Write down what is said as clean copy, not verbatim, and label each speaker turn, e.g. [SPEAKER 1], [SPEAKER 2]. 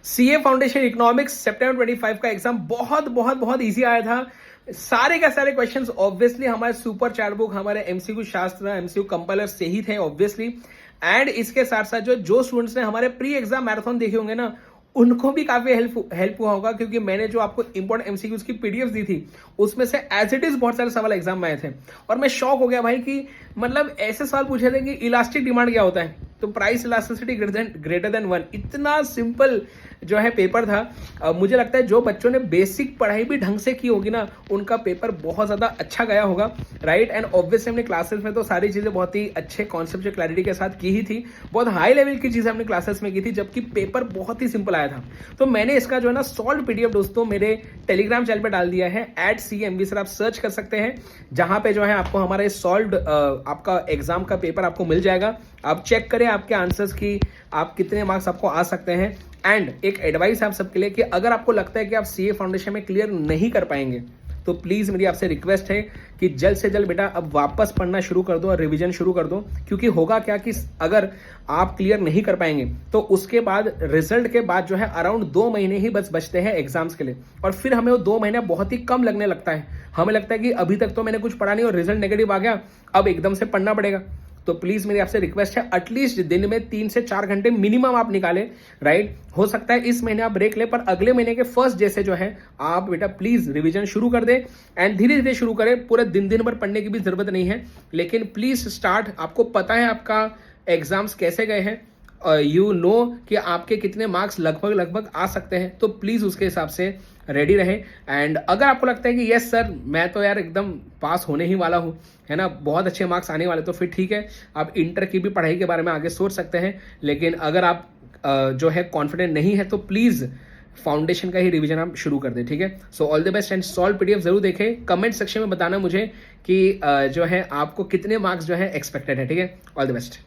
[SPEAKER 1] CA foundation economics सितंबर 25 का exam बहुत बहुत बहुत इजी आया था। सारे का सारे क्वेश्चंस ऑब्वियसली हमारे सुपर चैट बुक, हमारे एमसीक्यू शास्त्र, एमसीक्यू कंपाइलर से ही थे ऑब्वियसली। एंड इसके साथ साथ जो स्टूडेंट्स ने हमारे प्री एग्जाम मैराथन देखे होंगे ना, उनको भी काफी हेल्प हुआ होगा, क्योंकि मैंने जो आपको इंपॉर्टेंट एमसीक्यूज की पीडीएफ दी थी उसमें से एज इट इज बहुत सारे सवाल एग्जाम में आए थे। और मैं शॉक हो गया भाई कि मतलब ऐसे सवाल पूछे थे कि इलास्टिक डिमांड क्या होता है, तो प्राइस इलास्टिसिटी ग्रेटर देन 1। इतना सिंपल जो है पेपर था। मुझे लगता है जो बच्चों ने बेसिक पढ़ाई भी ढंग से की होगी ना, उनका पेपर बहुत ज्यादा अच्छा गया होगा, राइट। एंड ऑब्वियसली हमने क्लासेस में तो सारी चीजें बहुत ही अच्छे कॉन्सेप्ट क्लैरिटी के साथ की ही थी, बहुत हाई लेवल की चीजें हमने क्लासेस में की थी, जबकि पेपर बहुत ही सिंपल आया था। तो मैंने इसका जो है ना सॉल्व पीडीएफ दोस्तों मेरे टेलीग्राम चैनल पे डाल दिया है, @CMB सर, आप सर्च कर सकते हैं, जहां पे जो है आपको हमारा सॉल्व आपका एग्जाम का पेपर आपको मिल जाएगा। आप चेक करें आपके आंसर्स की, आप कितने मार्क्स आपको आ सकते हैं। एंड एक एडवाइस है आप सबके लिए कि अगर आपको लगता है कि आप सीए फाउंडेशन में क्लियर नहीं कर पाएंगे, तो प्लीज मेरी आपसे रिक्वेस्ट है कि जल्द से जल्द बेटा अब वापस पढ़ना शुरू कर दो और रिवीजन शुरू कर दो। क्योंकि होगा क्या कि अगर आप क्लियर नहीं कर पाएंगे तो उसके बाद रिजल्ट के बाद जो है अराउंड 2 महीने ही बस बचते हैं एग्जाम्स के लिए, और फिर हमें वो 2 महीने बहुत ही कम लगने लगता है। हमें लगता है कि अभी तक तो मैंने कुछ पढ़ा नहीं और रिजल्ट नेगेटिव आ गया, अब एकदम से पढ़ना पड़ेगा। तो प्लीज मेरी आपसे रिक्वेस्ट है, एटलीस्ट दिन में 3 से 4 घंटे मिनिमम आप निकालें, राइट। हो सकता है इस महीने आप ब्रेक ले, पर अगले महीने के फर्स्ट डे से जो है आप बेटा प्लीज रिवीजन शुरू कर दें। एंड धीरे धीरे शुरू करें, पूरे दिन भर पढ़ने की भी जरूरत नहीं है, लेकिन प्लीज स्टार्ट। आपको पता है आपका एग्जाम्स कैसे गए हैं, यू नो कि आपके कितने मार्क्स लगभग आ सकते हैं, तो प्लीज उसके हिसाब से रेडी रहे। एंड अगर आपको लगता है कि यस सर मैं तो यार एकदम पास होने ही वाला हूँ, है ना, बहुत अच्छे मार्क्स आने वाले, तो फिर ठीक है, आप इंटर की भी पढ़ाई के बारे में आगे सोच सकते हैं। लेकिन अगर आप जो है कॉन्फिडेंट नहीं है, तो प्लीज फाउंडेशन का ही रिवीजन आप शुरू कर दें, ठीक है। So all the best and solve PDF जरूर देखें। कमेंट सेक्शन में बताना मुझे कि जो है आपको कितने मार्क्स जो है एक्सपेक्टेड है, ठीक है। All the best.